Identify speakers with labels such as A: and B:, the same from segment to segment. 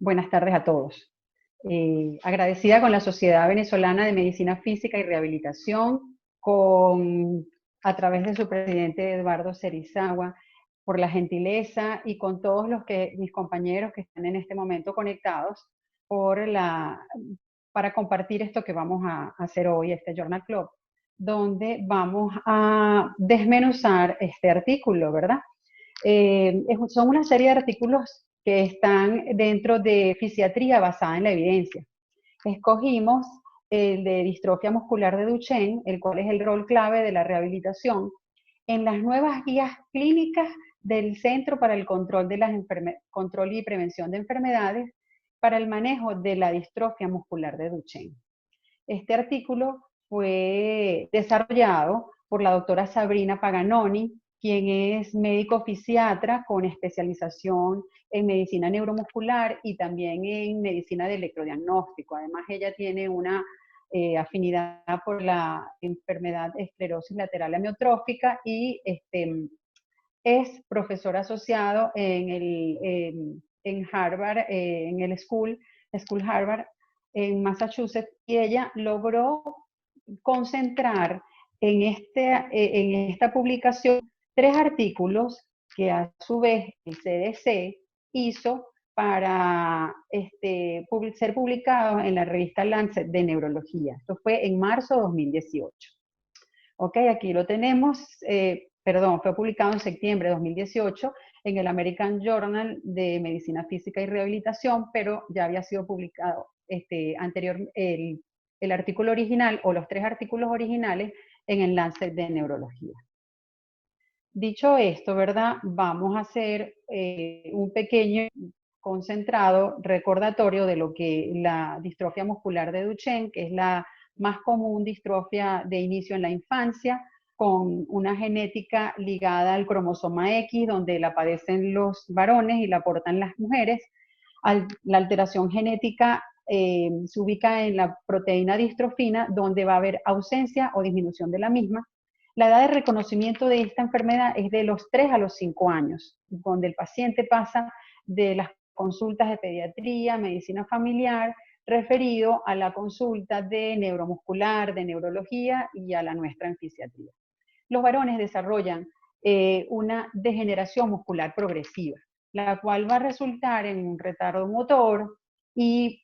A: Buenas tardes a todos. Agradecida con la Sociedad Venezolana de Medicina Física y Rehabilitación, a través de su presidente Eduardo Cerizagua, por la gentileza y con todos mis compañeros que están en este momento conectados para compartir esto que vamos a hacer hoy, este Journal Club, donde vamos a desmenuzar este artículo, ¿verdad? Son una serie de artículos que están dentro de fisiatría basada en la evidencia. Escogimos el de distrofia muscular de Duchenne, el cual es el rol clave de la rehabilitación, en las nuevas guías clínicas del Centro para el Control y Prevención de Enfermedades para el manejo de la distrofia muscular de Duchenne. Este artículo fue desarrollado por la doctora Sabrina Paganoni, quien es médico fisiatra con especialización en medicina neuromuscular y también en medicina de electrodiagnóstico. Además, ella tiene una afinidad por la enfermedad de esclerosis lateral amiotrófica y es profesor asociado en Harvard, en el School Harvard, en Massachusetts, y ella logró concentrar en esta publicación 3 artículos que a su vez el CDC hizo para ser publicados en la revista Lancet de Neurología. Esto fue en marzo de 2018. Ok, aquí lo tenemos, fue publicado en septiembre de 2018 en el American Journal de Medicina Física y Rehabilitación, pero ya había sido publicado el artículo original o los 3 artículos originales en el Lancet de Neurología. Dicho esto, ¿verdad? Vamos a hacer un pequeño concentrado recordatorio de lo que la distrofia muscular de Duchenne, que es la más común distrofia de inicio en la infancia, con una genética ligada al cromosoma X, donde la padecen los varones y la portan las mujeres. La alteración genética se ubica en la proteína distrofina, donde va a haber ausencia o disminución de la misma. La edad de reconocimiento de esta enfermedad es de los 3 a los 5 años, donde el paciente pasa de las consultas de pediatría, medicina familiar, referido a la consulta de neuromuscular, de neurología y a la nuestra en fisiatría. Los varones desarrollan una degeneración muscular progresiva, la cual va a resultar en un retardo motor y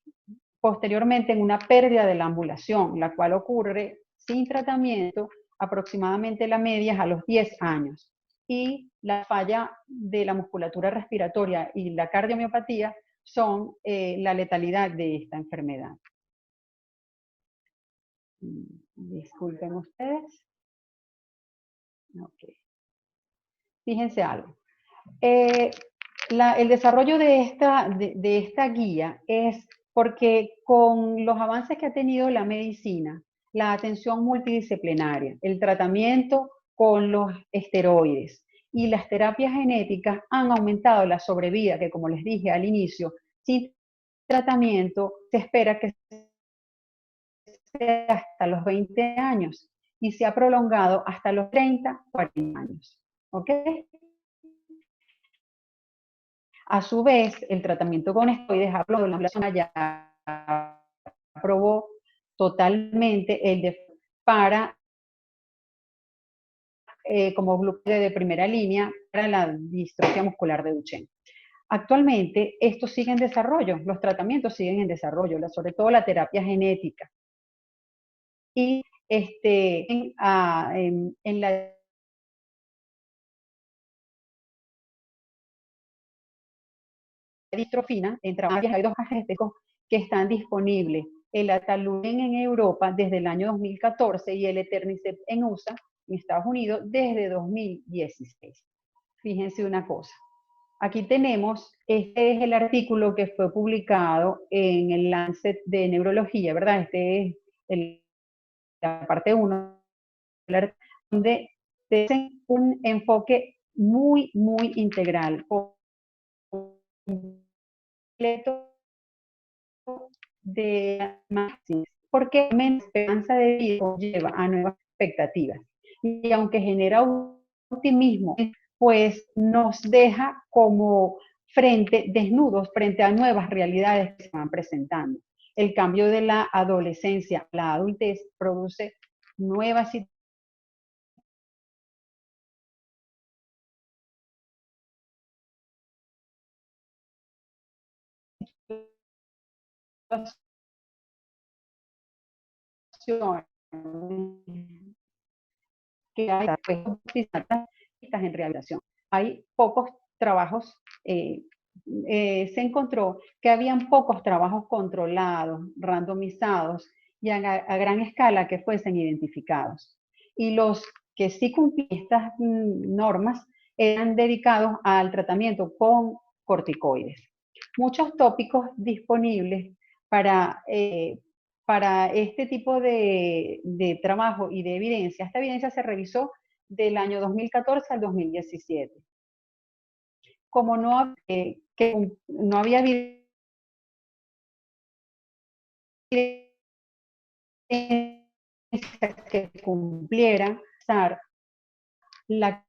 A: posteriormente en una pérdida de la ambulación, la cual ocurre sin tratamiento aproximadamente la media a los 10 años. Y la falla de la musculatura respiratoria y la cardiomiopatía son la letalidad de esta enfermedad. Disculpen ustedes. Okay. Fíjense algo. El desarrollo de esta guía es porque con los avances que ha tenido la medicina, la atención multidisciplinaria, el tratamiento con los esteroides y las terapias genéticas han aumentado la sobrevida, que como les dije al inicio, sin tratamiento se espera que sea hasta los 20 años y se ha prolongado hasta los 30, 40 años. ¿Ok? A su vez, el tratamiento con esteroides ya aprobó totalmente para como bloque de primera línea para la distrofia muscular de Duchenne. Actualmente, esto sigue en desarrollo, los tratamientos siguen en desarrollo, sobre todo la terapia genética. Y en la distrofina, hay 2 agentes que están disponibles. El Ataluren en Europa desde el año 2014 y el Eternicept en USA, en Estados Unidos, desde 2016. Fíjense una cosa. Aquí tenemos, este es el artículo que fue publicado en el Lancet de Neurología, ¿verdad? Este es la parte 1, donde tienen un enfoque muy, muy integral, de máximos, porque menos esperanza de vida lleva a nuevas expectativas. Y aunque genera un optimismo, pues nos deja como desnudos frente a nuevas realidades que se van presentando. El cambio de la adolescencia a la adultez produce nuevas situaciones que hay pues, en rehabilitación. Hay pocos trabajos, se encontró que habían pocos trabajos controlados, randomizados y a gran escala que fuesen identificados. Y los que sí cumplían estas normas eran dedicados al tratamiento con corticoides. Muchos tópicos disponibles para este tipo de trabajo y de evidencia. Esta evidencia se revisó del año 2014 al 2017. Como no había evidencia que cumpliera la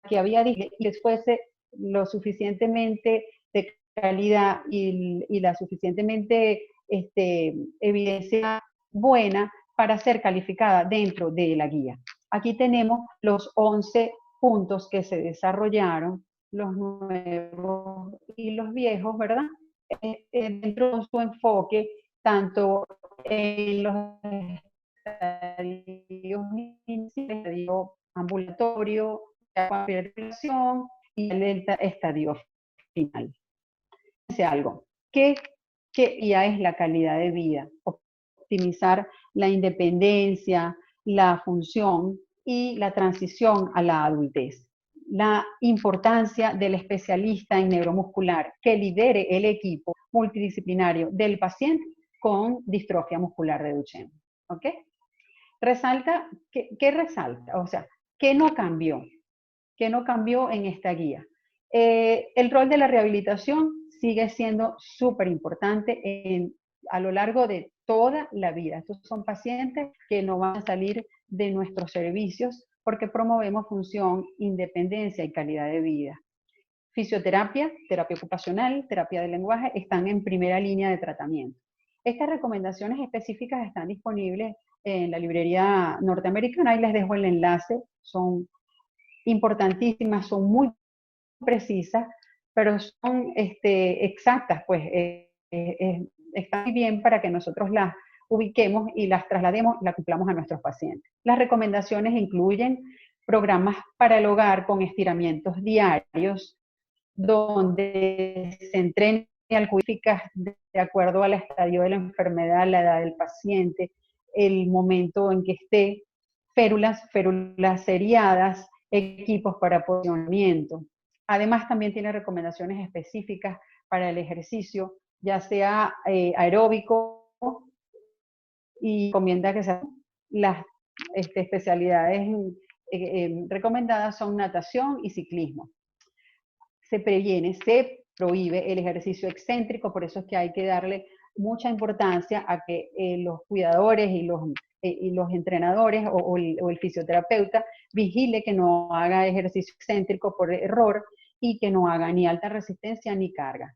A: que había dicho y les fuese lo suficientemente de calidad y la suficientemente evidencia buena para ser calificada dentro de la guía. Aquí tenemos los 11 puntos que se desarrollaron, los nuevos y los viejos, ¿verdad? Dentro de su enfoque, tanto en los estadios estadio ambulatorio, y el estadio final. Dice algo, ¿qué ya es la calidad de vida? Optimizar la independencia, la función y la transición a la adultez. La importancia del especialista en neuromuscular que lidere el equipo multidisciplinario del paciente con distrofia muscular de Duchenne. ¿Ok? Resalta, ¿qué resalta? O sea, ¿qué no cambió? ¿Qué no cambió en esta guía? El rol de la rehabilitación sigue siendo súper importante a lo largo de toda la vida. Estos son pacientes que no van a salir de nuestros servicios porque promovemos función, independencia y calidad de vida. Fisioterapia, terapia ocupacional, terapia del lenguaje están en primera línea de tratamiento. Estas recomendaciones específicas están disponibles en la librería norteamericana y les dejo el enlace. Son importantísimas, son muy precisas, pero son exactas, pues está muy bien para que nosotros las ubiquemos y las traslademos y las cumplamos a nuestros pacientes. Las recomendaciones incluyen programas para el hogar con estiramientos diarios, donde se entrene al cuidado de acuerdo al estadio de la enfermedad, la edad del paciente, el momento en que esté, férulas seriadas, equipos para posicionamiento. Además, también tiene recomendaciones específicas para el ejercicio, ya sea aeróbico, y recomienda que sean las especialidades recomendadas son natación y ciclismo. Se prohíbe el ejercicio excéntrico, por eso es que hay que darle mucha importancia a que los cuidadores y los entrenadores o el fisioterapeuta vigile que no haga ejercicio excéntrico por error y que no haga ni alta resistencia ni carga.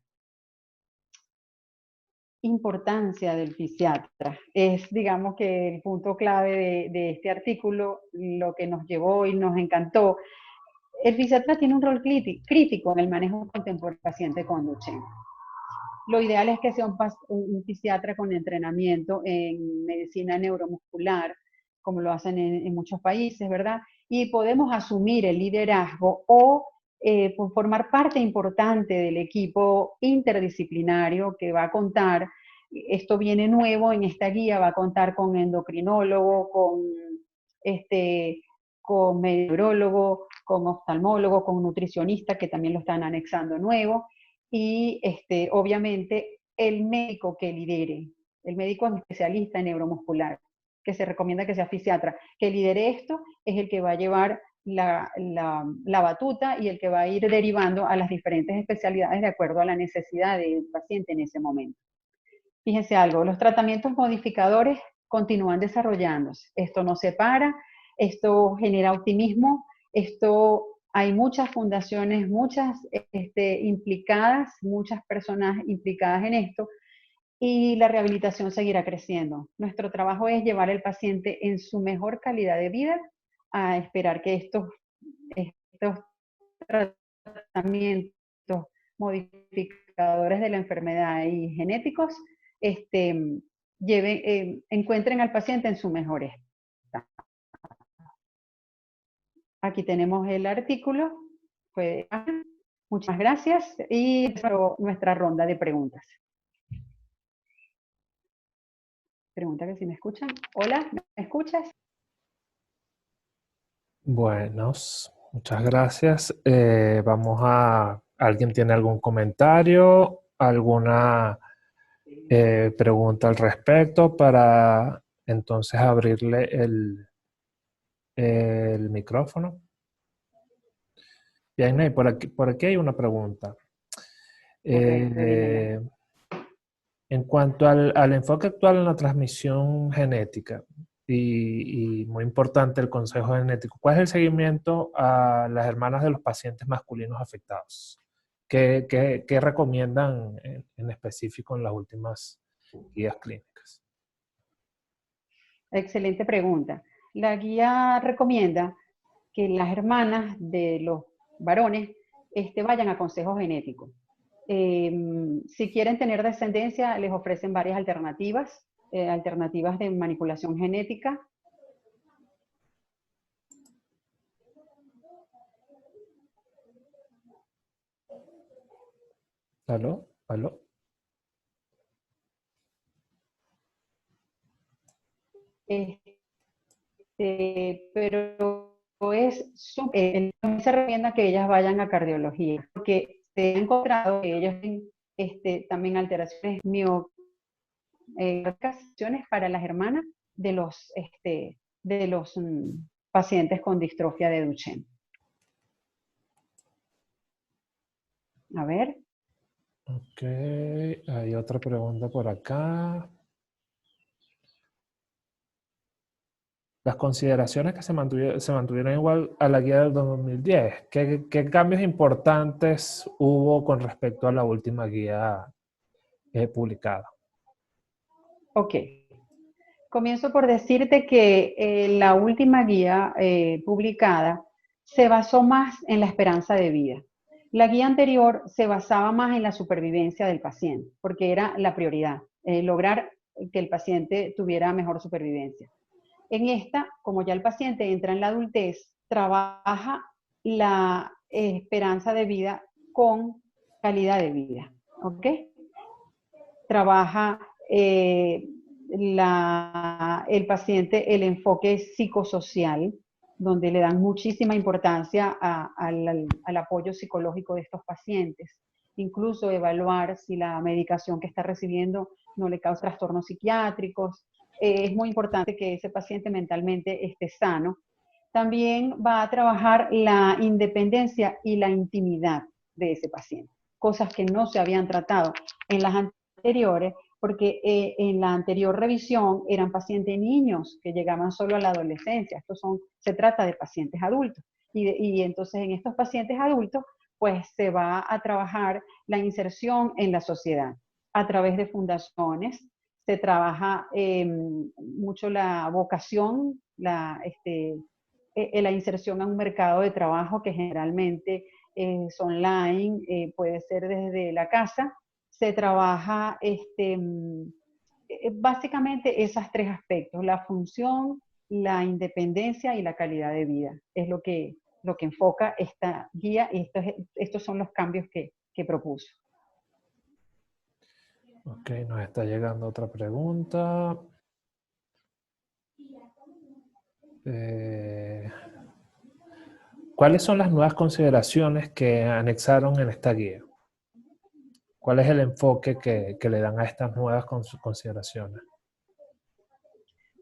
A: Importancia del fisiatra. Es, digamos, que el punto clave de este artículo, lo que nos llevó y nos encantó. El fisiatra tiene un rol crítico en el manejo contemporáneo del paciente con Duchenne. Lo ideal es que sea un fisiatra con entrenamiento en medicina neuromuscular, como lo hacen en muchos países, ¿verdad? Y podemos asumir el liderazgo o formar parte importante del equipo interdisciplinario que va a contar, esto viene nuevo en esta guía, va a contar con endocrinólogo, con neurólogo, con oftalmólogo, con nutricionista, que también lo están anexando nuevo, y obviamente el médico que lidere, el médico especialista en neuromuscular, que se recomienda que sea fisiatra, que lidere esto, es el que va a llevar la batuta y el que va a ir derivando a las diferentes especialidades de acuerdo a la necesidad del paciente en ese momento. Fíjense algo, los tratamientos modificadores continúan desarrollándose. Esto no se para, esto genera optimismo, esto Hay muchas fundaciones, muchas implicadas, muchas personas implicadas en esto, y la rehabilitación seguirá creciendo. Nuestro trabajo es llevar al paciente en su mejor calidad de vida, a esperar que estos tratamientos modificadores de la enfermedad y genéticos encuentren al paciente en su mejor estado. Aquí tenemos el artículo. Muchas gracias y nuestra ronda de preguntas. Pregunta que si me escuchan. Hola, ¿me escuchas?
B: Buenos, muchas gracias. ¿Alguien tiene algún comentario, alguna pregunta al respecto para entonces abrirle el micrófono? Bien, por aquí hay una pregunta.
A: Correcto, dímela.
B: Eh, en cuanto al enfoque actual en la transmisión genética, y muy importante el consejo genético, ¿cuál es el seguimiento a las hermanas de los pacientes masculinos afectados? ¿Qué recomiendan en específico en las últimas guías clínicas?
A: Excelente pregunta. La guía recomienda que las hermanas de los varones vayan a consejo genético. Si quieren tener descendencia, les ofrecen varias alternativas, alternativas de manipulación genética.
B: ¿Aló? ¿Aló?
A: Pero se recomienda que ellas vayan a cardiología, porque se ha encontrado que ellos tienen también alteraciones para las hermanas de los pacientes con distrofia de Duchenne. A ver.
B: Ok, hay otra pregunta por acá. Las consideraciones que se mantuvieron igual a la guía del 2010. ¿Qué cambios importantes hubo con respecto a la última guía publicada?
A: Ok. Comienzo por decirte que la última guía publicada se basó más en la esperanza de vida. La guía anterior se basaba más en la supervivencia del paciente, porque era la prioridad, lograr que el paciente tuviera mejor supervivencia. En esta, como ya el paciente entra en la adultez, trabaja la esperanza de vida con calidad de vida, ¿ok? Trabaja el paciente el enfoque psicosocial, donde le dan muchísima importancia al apoyo psicológico de estos pacientes. Incluso evaluar si la medicación que está recibiendo no le causa trastornos psiquiátricos. Es muy importante que ese paciente mentalmente esté sano. También va a trabajar la independencia y la intimidad de ese paciente, cosas que no se habían tratado en las anteriores, porque en la anterior revisión eran pacientes niños que llegaban solo a la adolescencia. Se trata de pacientes adultos. Y entonces en estos pacientes adultos, pues se va a trabajar la inserción en la sociedad a través de fundaciones. Se trabaja mucho la vocación, la inserción a un mercado de trabajo que generalmente es online, puede ser desde la casa. Se trabaja básicamente esos tres aspectos: la función, la independencia y la calidad de vida. Es lo que enfoca esta guía, y estos son los cambios que propuso.
B: Ok, nos está llegando otra pregunta. ¿Cuáles son las nuevas consideraciones que anexaron en esta guía? ¿Cuál es el enfoque que le dan a estas nuevas consideraciones?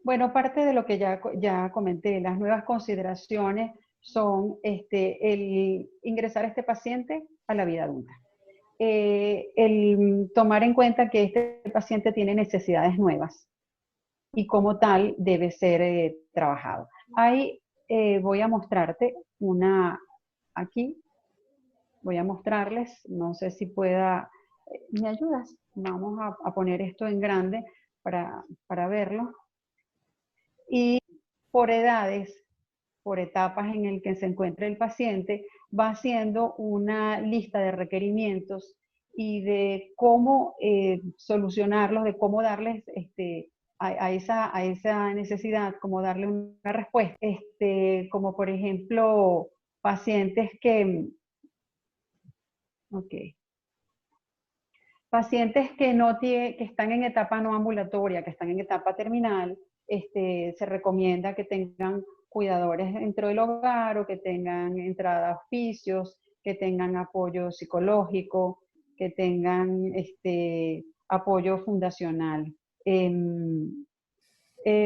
A: Bueno, parte de lo que ya comenté, las nuevas consideraciones son el ingresar a este paciente a la vida adulta. El tomar en cuenta que este paciente tiene necesidades nuevas y como tal debe ser trabajado. Ahí voy a mostrarte una aquí. Voy a mostrarles, no sé si pueda, ¿me ayudas? Vamos a poner esto en grande para verlo. Y por edades, por etapas en el que se encuentra el paciente, va haciendo una lista de requerimientos y de cómo solucionarlos, de cómo darles a esa necesidad, cómo darle una respuesta. Como por ejemplo, pacientes okay, pacientes que están en etapa no ambulatoria, que están en etapa terminal, se recomienda que tengan cuidadores dentro del hogar o que tengan entrada a hospicios, que tengan apoyo psicológico, que tengan apoyo fundacional.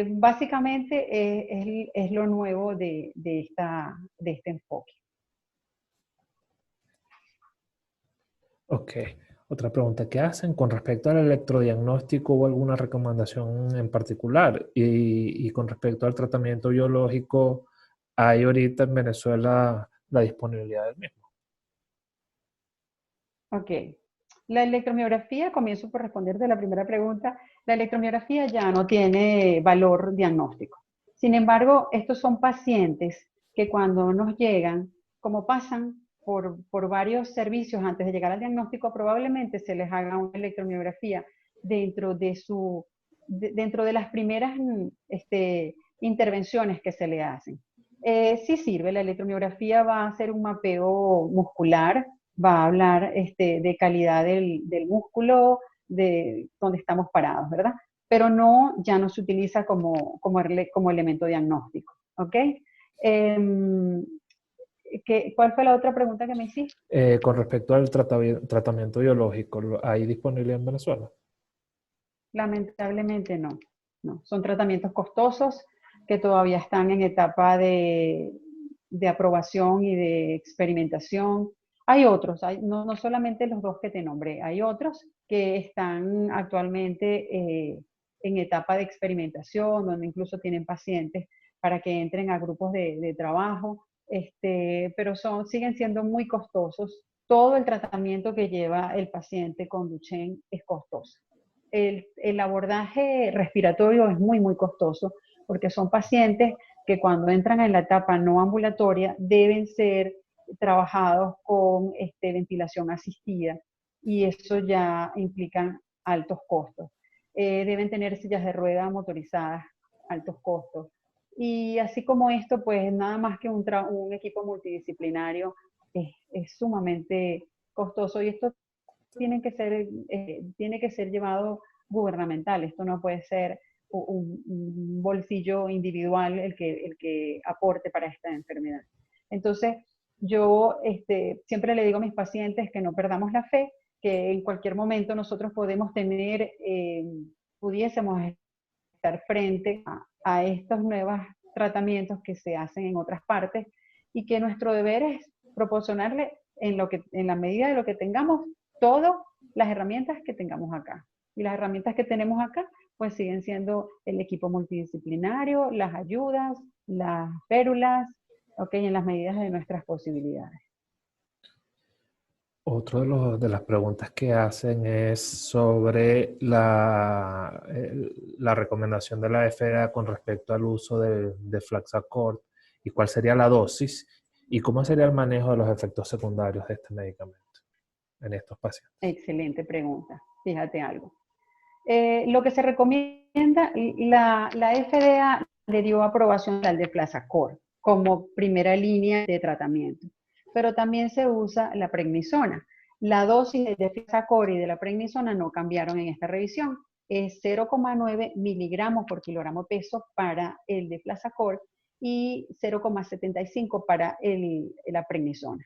A: Básicamente es lo nuevo de este enfoque.
B: Ok. Otra pregunta, ¿qué hacen con respecto al electrodiagnóstico o alguna recomendación en particular? Y con respecto al tratamiento biológico, ¿hay ahorita en Venezuela la disponibilidad del mismo?
A: Ok. La electromiografía, comienzo por responderte la primera pregunta, la electromiografía ya no tiene valor diagnóstico. Sin embargo, estos son pacientes que cuando nos llegan, como pasan por varios servicios antes de llegar al diagnóstico, probablemente se les haga una electromiografía dentro de las primeras intervenciones que se le hacen. Sí sirve, la electromiografía va a hacer un mapeo muscular, va a hablar de calidad del músculo, de donde estamos parados, ¿verdad? Pero no, ya no se utiliza como elemento diagnóstico, ¿ok? ¿Cuál fue la otra pregunta que me hiciste?
B: Con respecto al tratamiento biológico, ¿hay disponible en Venezuela?
A: Lamentablemente no, no. Son tratamientos costosos que todavía están en etapa de aprobación y de experimentación. Hay otros, no solamente los dos que te nombré, hay otros que están actualmente en etapa de experimentación, donde incluso tienen pacientes para que entren a grupos de trabajo, pero siguen siendo muy costosos. Todo el tratamiento que lleva el paciente con Duchenne es costoso. El abordaje respiratorio es muy, muy costoso porque son pacientes que cuando entran en la etapa no ambulatoria deben ser trabajados con ventilación asistida y eso ya implica altos costos. Deben tener sillas de rueda motorizadas, altos costos. Y así como esto, pues nada más que un equipo multidisciplinario es sumamente costoso y esto tiene que ser llevado gubernamental. Esto no puede ser un bolsillo individual el que aporte para esta enfermedad. Entonces, yo siempre le digo a mis pacientes que no perdamos la fe, que en cualquier momento nosotros podemos pudiésemos estar frente a estos nuevos tratamientos que se hacen en otras partes y que nuestro deber es proporcionarle en la medida de lo que tengamos todas las herramientas que tengamos acá. Y las herramientas que tenemos acá, pues siguen siendo el equipo multidisciplinario, las ayudas, las férulas, ok, en las medidas de nuestras posibilidades.
B: Otro de las preguntas que hacen es sobre la recomendación de la FDA con respecto al uso de Flaxacort y cuál sería la dosis y cómo sería el manejo de los efectos secundarios de este medicamento en estos pacientes.
A: Excelente pregunta. Fíjate algo. Lo que se recomienda, la FDA le dio aprobación al de Flaxacort como primera línea de tratamiento, pero también se usa la prednisona. La dosis de Flaxacort y de la prednisona no cambiaron en esta revisión. Es 0,9 miligramos por kilogramo peso para el de Flaxacort y 0,75 para la prednisona.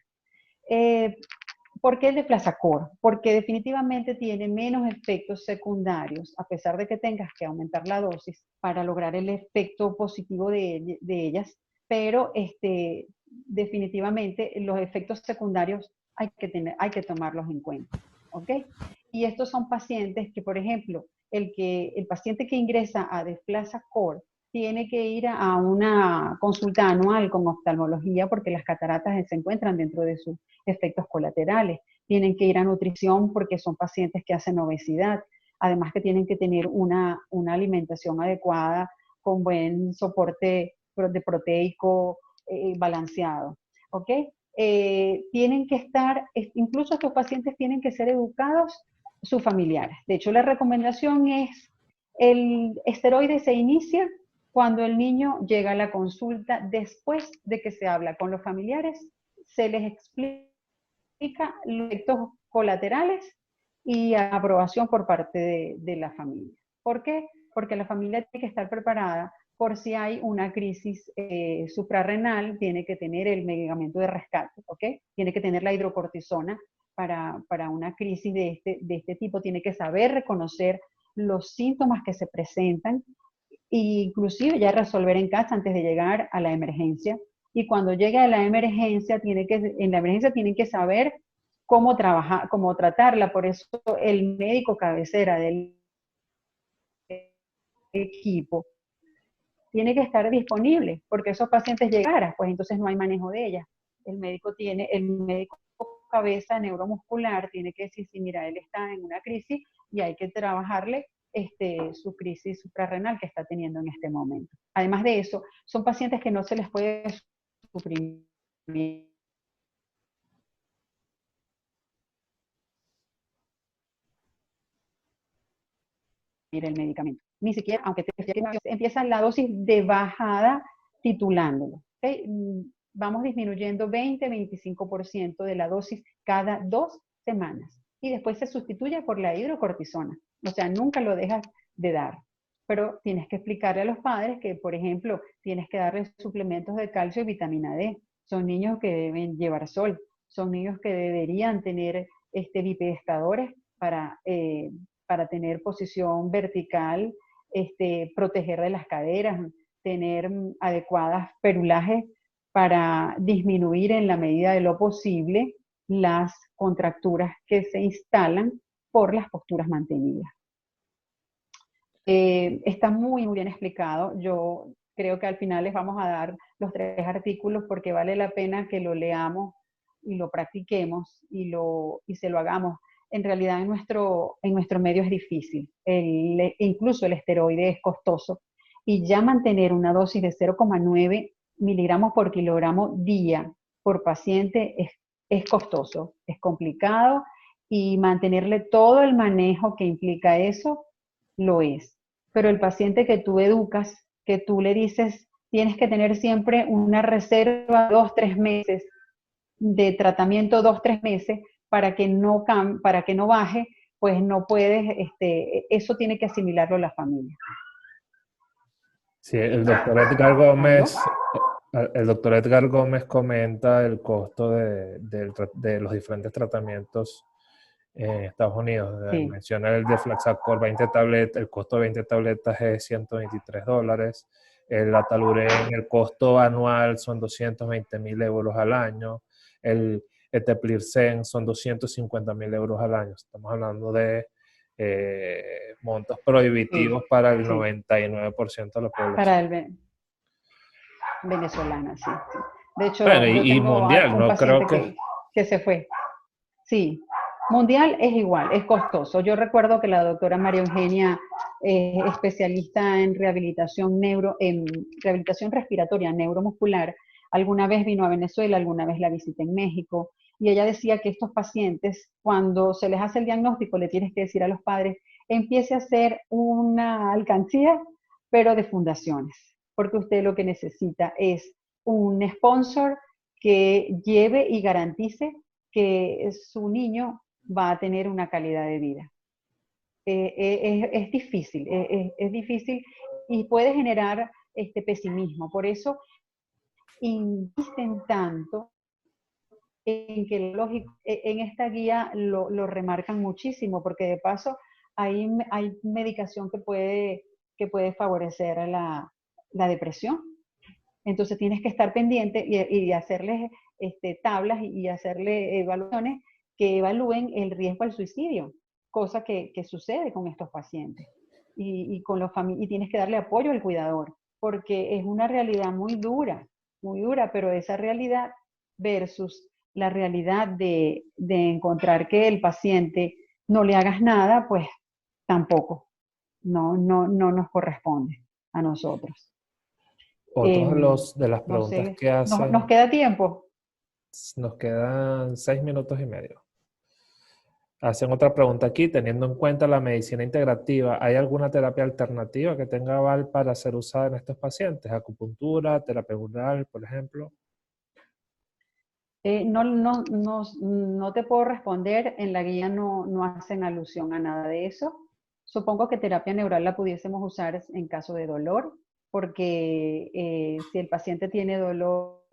A: ¿Por qué el de Flaxacort? Porque definitivamente tiene menos efectos secundarios, a pesar de que tengas que aumentar la dosis para lograr el efecto positivo de ellas, pero definitivamente los efectos secundarios hay que tomarlos en cuenta, ¿ok? Y estos son pacientes que, por ejemplo, el paciente que ingresa a Deflazacort tiene que ir a una consulta anual con oftalmología porque las cataratas se encuentran dentro de sus efectos colaterales. Tienen que ir a nutrición porque son pacientes que hacen obesidad. Además que tienen que tener una alimentación adecuada con buen soporte de proteico balanceado. ¿Ok? Tienen que estar, incluso estos pacientes tienen que ser educados sus familiares. De hecho, la recomendación es, el esteroide se inicia cuando el niño llega a la consulta, después de que se habla con los familiares, se les explica los efectos colaterales y aprobación por parte de la familia. ¿Por qué? Porque la familia tiene que estar preparada por si hay una crisis suprarrenal, tiene que tener el medicamento de rescate, ¿ok? Tiene que tener la hidrocortisona para una crisis de este tipo, tiene que saber reconocer los síntomas que se presentan e inclusive ya resolver en casa antes de llegar a la emergencia. Y cuando llegue a la emergencia, en la emergencia tienen que saber cómo trabajar, cómo tratarla. Por eso el médico cabecera del equipo tiene que estar disponible, porque esos pacientes llegaran, pues entonces no hay manejo de ellas. El médico cabeza neuromuscular tiene que decir, sí, mira, él está en una crisis y hay que trabajarle su crisis suprarrenal que está teniendo en este momento. Además de eso, son pacientes que no se les puede suprimir el medicamento. Ni siquiera, aunque empieza la dosis de bajada titulándolo. ¿Okay? Vamos disminuyendo 20-25% de la dosis cada 2 semanas. Y después se sustituye por la hidrocortisona. O sea, nunca lo dejas de dar. Pero tienes que explicarle a los padres que, por ejemplo, tienes que darles suplementos de calcio y vitamina D. Son niños que deben llevar sol. Son niños que deberían tener bipedestadores para tener posición vertical, proteger de las caderas, tener adecuadas perulajes para disminuir en la medida de lo posible las contracturas que se instalan por las posturas mantenidas. Está muy bien explicado. Yo creo que al final les vamos a dar los 3 artículos porque vale la pena que lo leamos y lo practiquemos y se lo hagamos. En realidad en nuestro medio es difícil. Incluso el esteroide es costoso y ya mantener una dosis de 0,9 miligramos por kilogramo día por paciente es costoso, es complicado y mantenerle todo el manejo que implica eso lo es. Pero el paciente que tú educas, que tú le dices, tienes que tener siempre una reserva 2-3 meses de tratamiento, 2-3 meses, para que no baje, pues no puedes, eso tiene que asimilarlo la familia.
B: Sí, el doctor Edgar Gómez, comenta el costo de los diferentes tratamientos en Estados Unidos.
A: Sí.
B: Menciona el de Flaxacor, 20 tabletas, el costo de 20 tabletas es $123. El Ataluren, el costo anual son 220.000 euros al año. El Eteplirsen son 250.000 euros al año. Estamos hablando de montos prohibitivos para el 99% de la población.
A: Para el venezolana, sí. De hecho,
B: bueno,
A: yo tengo
B: mundial,
A: un
B: no
A: paciente
B: creo
A: que se fue. Sí, mundial es igual, es costoso. Yo recuerdo que la doctora María Eugenia, especialista en rehabilitación respiratoria neuromuscular, alguna vez vino a Venezuela, alguna vez la visité en México, y ella decía que estos pacientes, cuando se les hace el diagnóstico, le tienes que decir a los padres, empiece a hacer una alcancía, pero de fundaciones, porque usted lo que necesita es un sponsor que lleve y garantice que su niño va a tener una calidad de vida. Es difícil, es difícil y puede generar pesimismo. Por eso insisten tanto en que en esta guía lo remarcan muchísimo, porque de paso hay medicación que puede favorecer a la depresión. Entonces tienes que estar pendiente y hacerles tablas y hacerle evaluaciones que evalúen el riesgo al suicidio, cosa que sucede con estos pacientes. Y tienes que darle apoyo al cuidador. porque es una realidad muy dura, pero esa realidad versus la realidad de encontrar que el paciente no le hagas nada, pues tampoco, no nos corresponde a nosotros.
B: Otros de las
A: No
B: preguntas
A: sé,
B: que
A: nos
B: hacen,
A: queda tiempo.
B: nos quedan 6 minutos y medio. Hacen otra pregunta aquí, teniendo en cuenta la medicina integrativa, ¿hay alguna terapia alternativa que tenga aval para ser usada en estos pacientes? Acupuntura, terapia oral, por ejemplo.
A: No te puedo responder, en la guía no hacen alusión a nada de eso. Supongo que terapia neural la pudiésemos usar en caso de dolor, porque si el paciente tiene dolor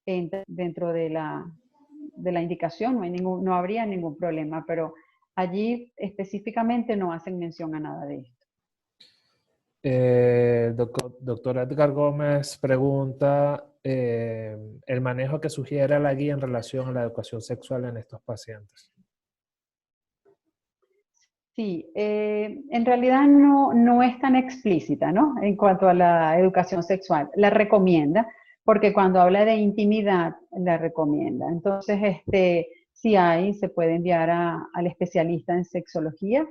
A: dentro de la indicación, no habría ningún problema, pero allí específicamente no hacen mención a nada de esto.
B: Doctor Edgar Gómez pregunta el manejo que sugiere la guía en relación a la educación sexual en estos pacientes.
A: Sí, en realidad no es tan explícita, ¿no? En cuanto a la educación sexual. La recomienda, porque cuando habla de intimidad, la recomienda. Entonces, si se puede enviar al especialista en sexología,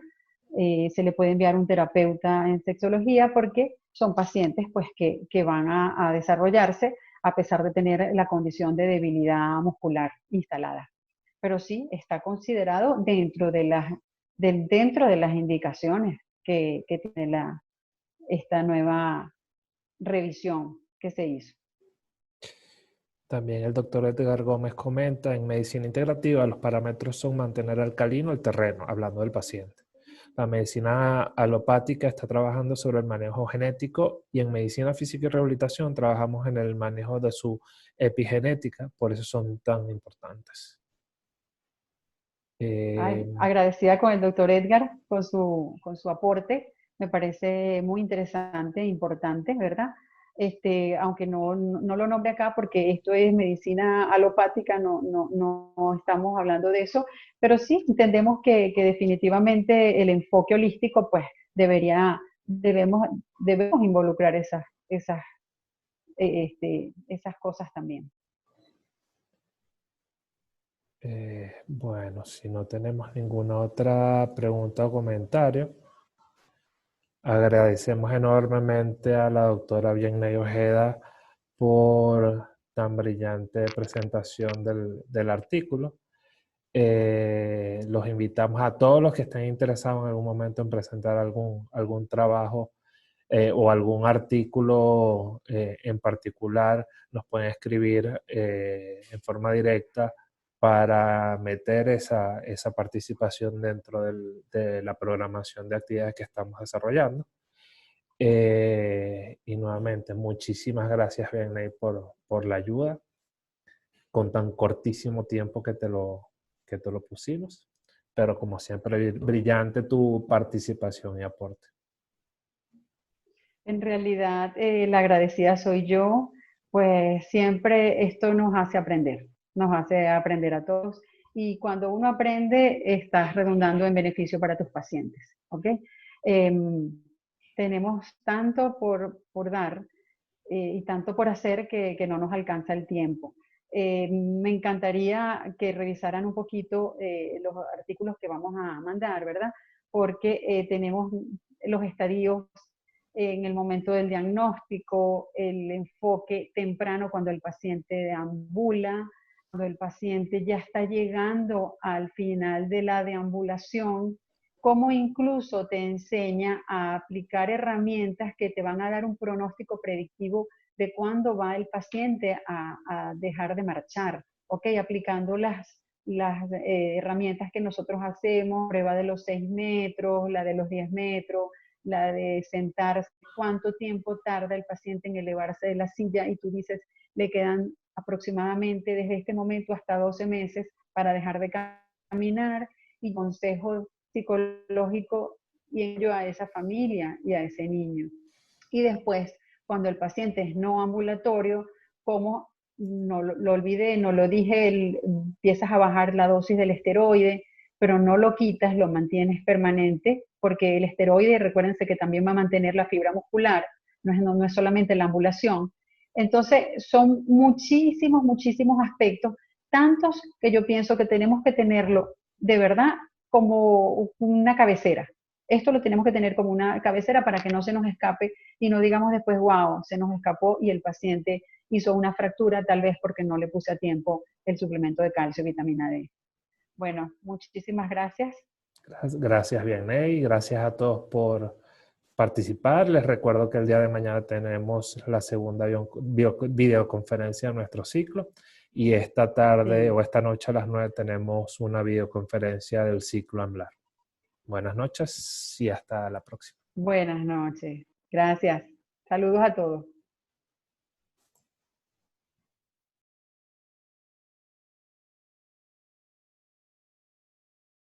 A: se le puede enviar un terapeuta en sexología, porque son pacientes pues, que van a desarrollarse a pesar de tener la condición de debilidad muscular instalada. Pero sí está considerado dentro de las indicaciones que tiene esta nueva revisión que se hizo.
B: También el doctor Edgar Gómez comenta, en medicina integrativa los parámetros son mantener alcalino el terreno, hablando del paciente. La medicina alopática está trabajando sobre el manejo genético y en medicina física y rehabilitación trabajamos en el manejo de su epigenética, por eso son tan importantes.
A: Agradecida con el doctor Edgar con su aporte, me parece muy interesante e importante, ¿verdad? Aunque no lo nombre acá porque esto es medicina alopática, no estamos hablando de eso, pero sí entendemos que definitivamente el enfoque holístico, pues debemos involucrar esas cosas también.
B: Bueno, si no tenemos ninguna otra pregunta o comentario, agradecemos enormemente a la doctora Vianney Ojeda por tan brillante presentación del artículo. Los invitamos a todos los que estén interesados en algún momento en presentar algún trabajo o algún artículo en particular, nos pueden escribir en forma directa para meter esa participación dentro de la programación de actividades que estamos desarrollando. Y nuevamente, muchísimas gracias, Vianney, por la ayuda con tan cortísimo tiempo que te lo pusimos. Pero como siempre, brillante tu participación y aporte.
A: En realidad, la agradecida soy yo, pues siempre esto nos hace aprender a todos. Y cuando uno aprende, estás redundando en beneficio para tus pacientes, ¿ok? Tenemos tanto por dar y tanto por hacer que no nos alcanza el tiempo. Me encantaría que revisaran un poquito los artículos que vamos a mandar, ¿verdad? Porque tenemos los estadios en el momento del diagnóstico, el enfoque temprano cuando el paciente deambula, cuando el paciente ya está llegando al final de la deambulación, cómo incluso te enseña a aplicar herramientas que te van a dar un pronóstico predictivo de cuándo va el paciente a dejar de marchar, ¿ok? Aplicando las herramientas que nosotros hacemos, prueba de los 6 metros, la de los 10 metros, la de sentarse, cuánto tiempo tarda el paciente en elevarse de la silla y tú dices, le quedan aproximadamente desde este momento hasta 12 meses para dejar de caminar y consejo psicológico y ello a esa familia y a ese niño. Y después, cuando el paciente es no ambulatorio, como no lo olvidé, no lo dije, empiezas a bajar la dosis del esteroide, pero no lo quitas, lo mantienes permanente, porque el esteroide, recuérdense que también va a mantener la fibra muscular, no es solamente la ambulación. Entonces, son muchísimos, muchísimos aspectos, tantos que yo pienso que tenemos que tenerlo de verdad como una cabecera. Esto lo tenemos que tener como una cabecera para que no se nos escape y no digamos después, wow, se nos escapó y el paciente hizo una fractura, tal vez porque no le puse a tiempo el suplemento de calcio y vitamina D. Bueno, muchísimas gracias.
B: Gracias, Vianney. Gracias a todos por participar. Les recuerdo que el día de mañana tenemos la segunda videoconferencia de nuestro ciclo y esta tarde o esta noche a las 9 tenemos una videoconferencia del ciclo AMLAR. Buenas noches y hasta la próxima.
A: Buenas noches. Gracias. Saludos a todos.